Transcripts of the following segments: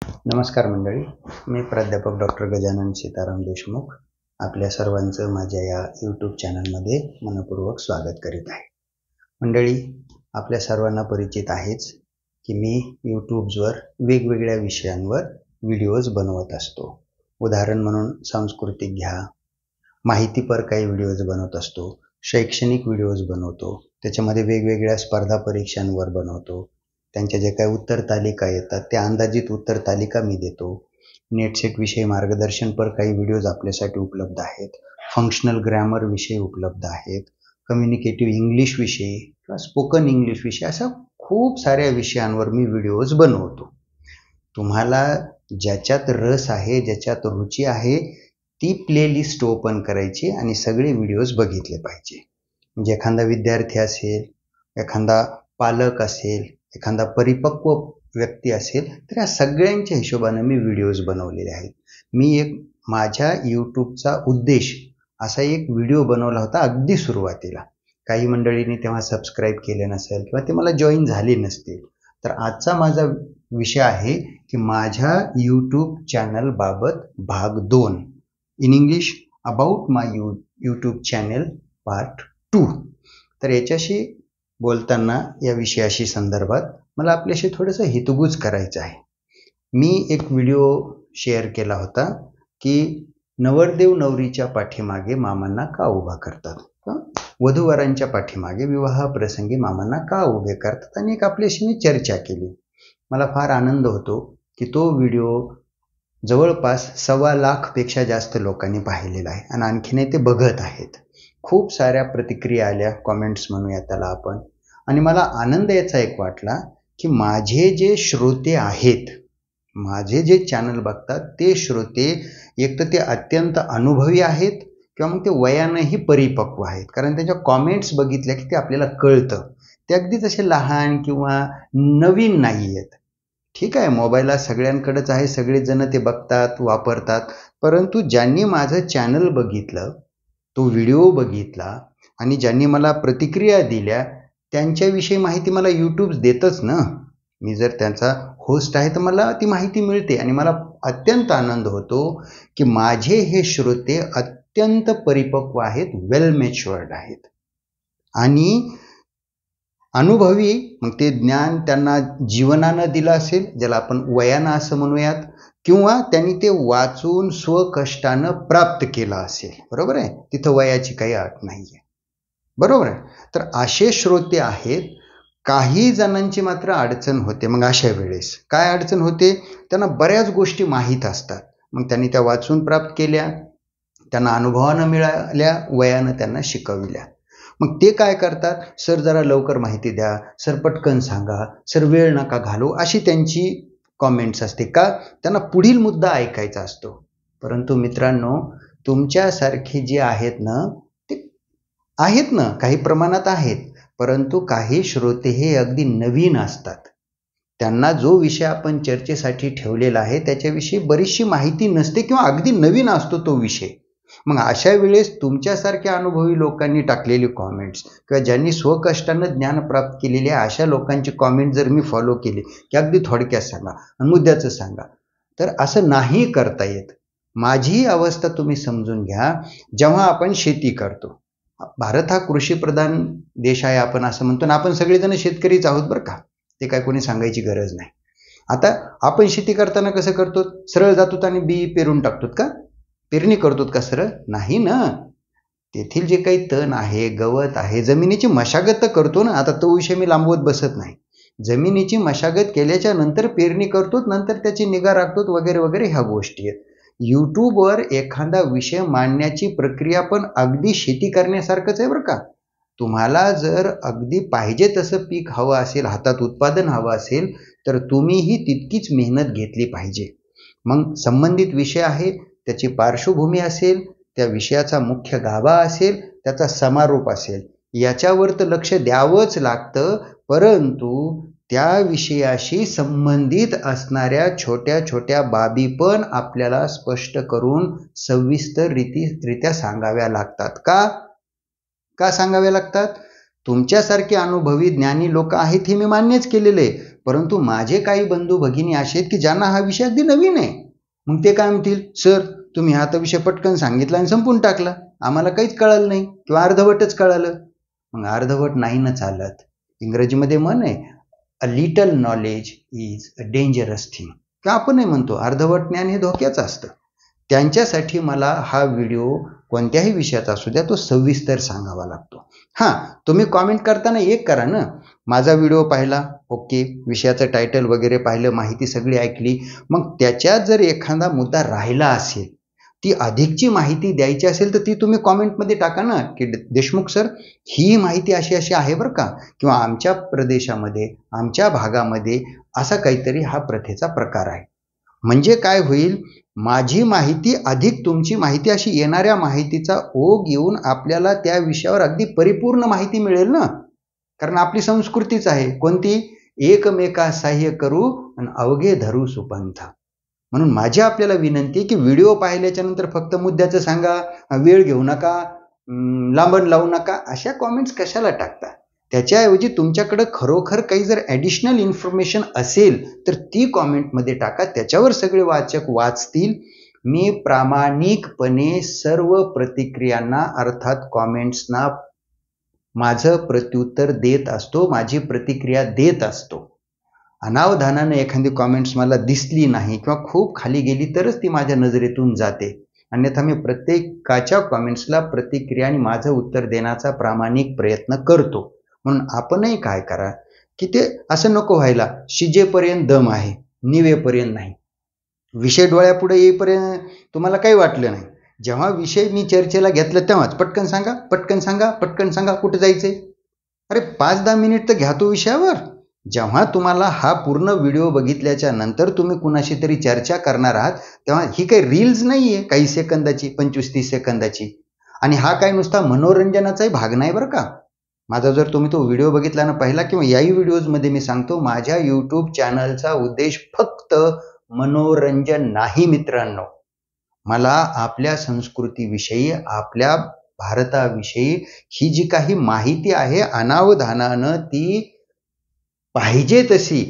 नमस्कार मंडळी, मी प्राध्यापक डॉक्टर गजानन सीताराम देशमुख आपल्या सर्वांचं माझ्या या यूट्यूब चॅनलमध्ये मनपूर्वक स्वागत करीत आहे. मंडळी, आपल्या सर्वांना परिचित आहेच की मी यूट्यूबवर वेगवेगळ्या विषयांवर व्हिडिओज बनवत असतो. उदाहरण म्हणून सांस्कृतिक घ्या, माहितीपर काही व्हिडिओज बनवत असतो, शैक्षणिक व्हिडिओज बनवतो, त्याच्यामध्ये वेगवेगळ्या स्पर्धा परीक्षांवर बनवतो, त्यांच्या जे काही उत्तर तालिका येतात त्या अंदाजित उत्तर तालिका मी देतो. नेटसेट विषयी मार्गदर्शनपर काही व्हिडिओज आपल्यासाठी उपलब्ध आहेत, फंक्शनल ग्रॅमर विषयी उपलब्ध आहेत, कम्युनिकेटिव्ह इंग्लिश विषयी किंवा स्पोकन इंग्लिश विषयी अशा खूप साऱ्या विषयांवर मी व्हिडिओज बनवतो. तुम्हाला ज्याच्यात रस आहे, ज्याच्यात रुची आहे ती प्लेलिस्ट ओपन करायची आणि सगळे व्हिडिओज बघितले पाहिजे. म्हणजे एखादा विद्यार्थी असेल, एखादा पालक असेल, एखादा परिपक्व व्यक्ती असेल तर या सगळ्यांच्या हिशोबाने मी व्हिडिओज बनवलेले आहेत. मी माझ्या यूट्यूबचा उद्देश असा एक व्हिडिओ बनवला होता अगदी सुरुवातीला. काही मंडळींनी तेव्हा सबस्क्राईब केले नसेल किंवा ते मला जॉईन झाले नसतील, तर आजचा माझा विषय आहे की माझ्या यूट्यूब चॅनल बाबत भाग 2 in English about my YouTube channel part 2. तर याच्याशी बोलताना या विषयाशी संदर्भात मला आपल्याशी थोडंसं हितगुज करायचं आहे. मी एक व्हिडिओ शेअर केला होता की नवरदेव नवरीच्या पाठीमागे मामांना का उभा करतात, वधूवरांच्या पाठीमागे विवाहाप्रसंगी मामांना का उभे करतात, आणि एक आपल्याशी मी चर्चा केली. मला फार आनंद होतो की तो व्हिडिओ जवळपास 1.25 लाखपेक्षा जास्त लोकांनी पाहिलेला आहे आणि आणखीनही ते बघत आहेत. खूप साऱ्या प्रतिक्रिया आल्या, कॉमेंट्स म्हणूया त्याला आपण. आणि मला आनंद याचा एक वाटला की माझे जे श्रोते आहेत, माझे जे चॅनल बघतात ते श्रोते एक तर ते अत्यंत अनुभवी आहेत किंवा मग ते वयानंही परिपक्व आहेत. कारण त्यांच्या कॉमेंट्स बघितल्या की ते आपल्याला कळतं ते अगदीच असे लहान किंवा नवीन नाही आहेत. ठीक आहे, मोबाईल सगळ्यांकडेच आहे, सगळेजण ते बघतात, वापरतात, परंतु ज्यांनी माझं चॅनल बघितलं, तो व्हिडिओ बघितला आणि ज्यांनी मला प्रतिक्रिया दिल्या त्यांच्याविषयी माहिती मला यूट्यूब देतच ना. मी जर त्यांचा होस्ट आहे तर मला ती माहिती मिळते आणि मला अत्यंत आनंद होतो की माझे हे श्रोते अत्यंत परिपक्व आहेत, वेल मॅच्युअर्ड आहेत आणि अनुभवी. मग ते ज्ञान त्यांना जीवनानं दिलं असेल, ज्याला आपण वयानं असं म्हणूयात, किंवा त्यांनी ते वाचून स्वकष्टानं प्राप्त केलं असेल. बरोबर आहे, तिथं वयाची काही अट नाही आहे. बरोबर आहे. तर असे श्रोते आहेत. काही जणांची मात्र अडचण होते. मग अशा वेळेस काय अडचण होते, त्यांना बऱ्याच गोष्टी माहीत असतात, मग त्यांनी त्या वाचून प्राप्त केल्या, त्यांना अनुभवानं मिळाल्या, वयानं त्यांना शिकविल्या. मग ते काय करतात, सर जरा लवकर माहिती द्या, सर पटकन सांगा, सर वेळ नका घालू, अशी त्यांची कॉमेंट्स असते. का, त्यांना पुढील मुद्दा ऐकायचा असतो. परंतु मित्रांनो, तुमच्यासारखे जे आहेत ना, ते आहेत ना, काही प्रमाणात आहेत, परंतु काही श्रोते हे अगदी नवीन असतात. त्यांना जो विषय आपण चर्चेसाठी ठेवलेला आहे त्याच्याविषयी बरीचशी माहिती नसते किंवा अगदी नवीन असतो तो विषय. मग अशा वेळेस तुमच्यासारख्या अनुभवी लोकांनी टाकलेली कॉमेंट्स किंवा ज्यांनी स्वकष्टानं ज्ञान प्राप्त केलेले अशा लोकांची कॉमेंट जर मी फॉलो केली की अगदी थोडक्यात सांगा आणि मुद्द्याचं सांगा, तर असं नाही करता येत. माझी अवस्था तुम्ही समजून घ्या. जेव्हा आपण शेती करतो, भारत हा कृषीप्रधान देश आहे आपण असं म्हणतो ना, आपण सगळेजण शेतकरीच आहोत बरं का, ते काय कोणी सांगायची गरज नाही. आता आपण शेती करताना कसं करतो, सरळ जातो आणि बी पेरून टाकतो का, पेरणी करतो का सरळ, नाही ना. तेथील जे काही तण आहे, गवत आहे, जमिनीची मशागत तर करतो ना. आता तो विषय मी लांबवत बसत नाही. जमिनीची मशागत केल्याच्या नंतर पेरणी करतो, नंतर त्याची निगा राखतो वगैरे वगैरे ह्या गोष्टी आहेत. यूट्यूबवर एखादा विषय मांडण्याची प्रक्रिया पण अगदी शेती करण्यासारखंच आहे बरं का. तुम्हाला जर अगदी पाहिजे तसं पीक हवं असेल, हातात उत्पादन हवं असेल, तर तुम्हीही तितकीच मेहनत घेतली पाहिजे. मग संबंधित विषय आहे, त्याची पार्श्वभूमी असेल, त्या विषयाचा मुख्य गाभा असेल, त्याचा समारोप असेल, याच्यावर तर लक्ष द्यावंच लागतं. परंतु त्या विषयाशी संबंधित असणाऱ्या छोट्या छोट्या बाबी पण आपल्याला स्पष्ट करून सविस्तररित्या सांगाव्या लागतात. का सांगाव्या लागतात? तुमच्यासारखे अनुभवी ज्ञानी लोक आहेत हे मी मान्यच केलेले आहे, परंतु माझे काही बंधू भगिनी असे आहेत की ज्यांना हा विषय अगदी नवीन आहे. मग ते काय म्हणतील, सर तुम्ही हा तर विषय पटकन सांगितला आणि संपून टाकला, आम्हाला काहीच कळलं नाही किंवा अर्धवटच कळालं. मग अर्धवट नाही ना चालत. इंग्रजीमध्ये म्हण आहे, a little knowledge is a dangerous thing, किंवा आपणही म्हणतो अर्धवट ज्ञान हे धोक्याचं असतं. त्यांच्यासाठी मला हा व्हिडिओ कोणत्याही विषयाचा असू द्या तो सविस्तर सांगावा लागतो. हां, तुम्ही कॉमेंट करताना एक करा ना, माझा व्हिडिओ पाहिला, ओके, विषयाचं टायटल वगैरे पाहिलं, माहिती सगळी ऐकली, मग त्याच्यात जर एखादा मुद्दा राहिला असेल, ती अधिकची माहिती द्यायची असेल तर ती तुम्ही कॉमेंटमध्ये टाका ना, की देशमुख सर ही माहिती अशी अशी आहे बरं का, किंवा आमच्या प्रदेशामध्ये आमच्या भागामध्ये असा काहीतरी हा प्रथेचा प्रकार आहे. म्हणजे काय होईल, माझी माहिती अधिक तुमची माहिती अशी येणाऱ्या माहितीचा ओघ येऊन आपल्याला त्या विषयावर अगदी परिपूर्ण माहिती मिळेल ना. कारण आपली संस्कृतीच आहे कोणती, एकमेका सहाय्य करू आणि अवघे धरू सुपंथ. म्हणून माझी आपल्याला विनंती आहे की व्हिडिओ पाहिल्याच्या नंतर फक्त मुद्द्याचं सांगा, वेळ घेऊ नका, लांबण लावू नका, अशा कॉमेंट्स कशाला टाकता. त्याच्याऐवजी तुमच्याकडे खरोखर काही जर ॲडिशनल इन्फॉर्मेशन असेल तर ती कॉमेंटमध्ये टाका, त्याच्यावर सगळे वाचक वाचतील. मी प्रामाणिकपणे सर्व प्रतिक्रियांना अर्थात कॉमेंट्सना माझं प्रत्युत्तर देत असतो, माझी प्रतिक्रिया देत असतो. अनावधानानं एखादी कॉमेंट्स मला दिसली नाही किंवा खूप खाली गेली तरच ती माझ्या नजरेतून जाते, अन्यथा मी प्रत्येकाच्या कॉमेंट्सला प्रतिक्रिया आणि माझं उत्तर देण्याचा प्रामाणिक प्रयत्न करतो. म्हणून आपणही काय करा की ते असं नको व्हायला, शिजेपर्यंत दम आहे, निवेपर्यंत नाही. विषय डोळ्यापुढे येईपर्यंत तुम्हाला काही वाटलं नाही, जेव्हा विषय मी चर्चेला घेतला तेव्हाच पटकन सांगा पटकन सांगा पटकन सांगा, कुठं जायचंय. अरे 5-10 मिनिट तर घ्या तो विषयावर. जेव्हा तुम्हाला हा पूर्ण व्हिडिओ बघितल्याच्या नंतर तुम्ही कुणाशी तरी चर्चा करणार आहात, तेव्हा ही काही रील्स नाही आहे काही सेकंदाची, 25-30 सेकंदाची. आणि हा काय नुसता मनोरंजनाचाही भाग नाही बरं का. माझा जर तुम्ही तो व्हिडिओ बघितला ना पहिला, किंवा याही व्हिडिओजमध्ये मी सांगतो, माझ्या यूट्यूब चॅनलचा उद्देश फक्त मनोरंजन नाही मित्रांनो. मला आपल्या संस्कृतीविषयी, आपल्या भारताविषयी ही जी काही माहिती आहे अनावधानानं ती पाहिजे तशी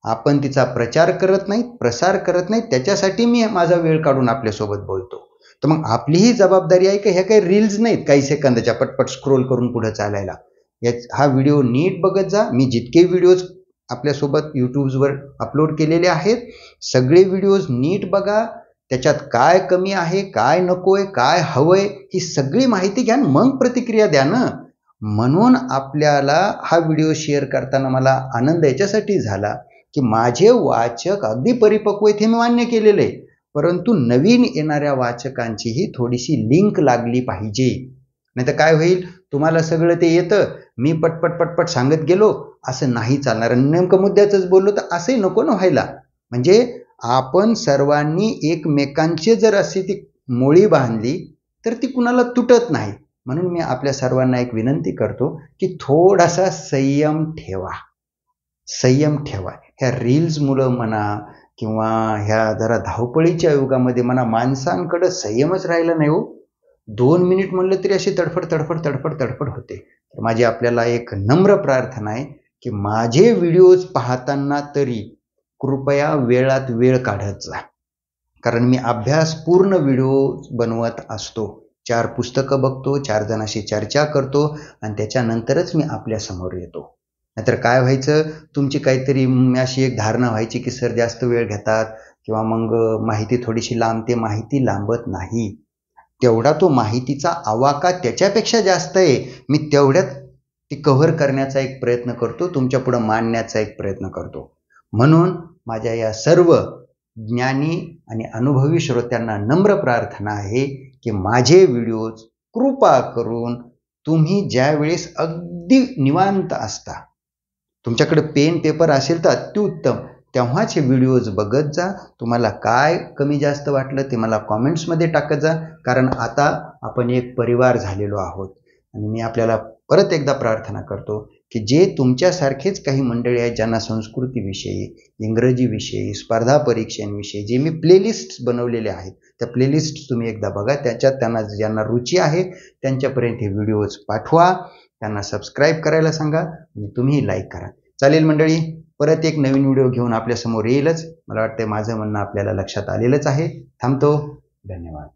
आपण तिचा प्रचार करत नाहीत, प्रसार करत नाहीत, त्याच्यासाठी मी माझा वेळ काढून आपल्यासोबत बोलतो. तर मग आपली ही जबाबदारी आहे की ह्या काही रील्स नाहीत काही सेकंदाच्या पटपट स्क्रोल करून पुढे चालायला. हा व्हिडिओ नीट बघत जा. मी जितके व्हिडिओज आपल्यासोबत यूट्यूबवर अपलोड केलेले आहेत सगळे व्हिडिओज नीट बघा, त्याच्यात काय कमी आहे, काय नकोय, काय हवंय, ही सगळी माहिती घ्या, मग प्रतिक्रिया द्या ना. म्हणून आपल्याला हा व्हिडिओ शेअर करताना मला आनंद याच्यासाठी झाला की माझे वाचक अगदी परिपक्व आहेत हे मी मान्य केलेलं आहे, परंतु नवीन येणाऱ्या वाचकांचीही थोडीशी लिंक लागली पाहिजे. नाही तर काय होईल, तुम्हाला सगळं ते येतं, मी पटपट पटपट सांगत गेलो, असं नाही चालणार. नेमकं मुद्द्याचंच बोललो तर असंही नको ना व्हायला. म्हणजे आपण सर्वांनी एकमेकांची जर अशी ती मोळी बांधली तर ती कुणाला तुटत नाही. म्हणून मी आपल्या सर्वांना एक विनंती करतो की थोडासा संयम ठेवा, संयम ठेवा. ह्या रील्समुळं म्हणा किंवा ह्या जरा धावपळीच्या युगामध्ये म्हणा, माणसांकडं संयमच राहिला नाही हो. 2 मिनिट म्हणलं तरी अशी तडफड तडफड तडफड तडफड होते. तर माझी आपल्याला एक नम्र प्रार्थना आहे की माझे व्हिडिओज पाहताना तरी कृपया वेळात वेळ काढत जा, कारण मी अभ्यासपूर्ण व्हिडिओ बनवत असतो. 4 पुस्तकं बघतो, 4 जणांशी चर्चा करतो आणि त्याच्यानंतरच मी आपल्या समोर येतो. नाहीतर काय व्हायचं, तुमची काहीतरी अशी एक धारणा व्हायची की सर जास्त वेळ घेतात किंवा मग माहिती थोडीशी लांबते. माहिती लांबत नाही, तेवढा तो माहितीचा आवाका त्याच्यापेक्षा जास्त आहे. मी तेवढ्यात ती कव्हर करण्याचा एक प्रयत्न करतो, तुमच्या पुढे मांडण्याचा एक प्रयत्न करतो. म्हणून माझ्या या सर्व ज्ञानी आणि अनुभवी श्रोत्यांना नम्र प्रार्थना आहे की माझे व्हिडिओज कृपा करून तुम्ही ज्या वेळेस अगदी निवांत असता, तुमच्याकडे पेन पेपर असेल तर अत्युत्तम, तेव्हाच हे व्हिडिओज बघत जा. तुम्हाला काय कमी जास्त वाटलं ते मला कॉमेंट्समध्ये टाकत जा, कारण आता आपण एक परिवार झालेलो आहोत. आणि मी आपल्याला परत एकदा प्रार्थना करतो की जे तुमच्यासारखेच काही मंडळी आहेत ज्यांना संस्कृतीविषयी, इंग्रजीविषयी, स्पर्धा परीक्षांविषयी जे मी प्लेलिस्ट्स बनवलेले आहेत त्या प्लेलिस्ट तुम्ही एकदा बघा, त्याच्यात त्यांना ज्यांना रुची आहे त्यांच्यापर्यंत हे व्हिडिओज पाठवा, त्यांना सबस्क्राईब करायला सांगा आणि तुम्ही लाईक करा. चालेल मंडळी, परत एक नवीन व्हिडिओ घेऊन आपल्यासमोर येईलच. मला वाटतं माझं म्हणणं आपल्याला लक्षात आलेलंच आहे. थांबतो. धन्यवाद.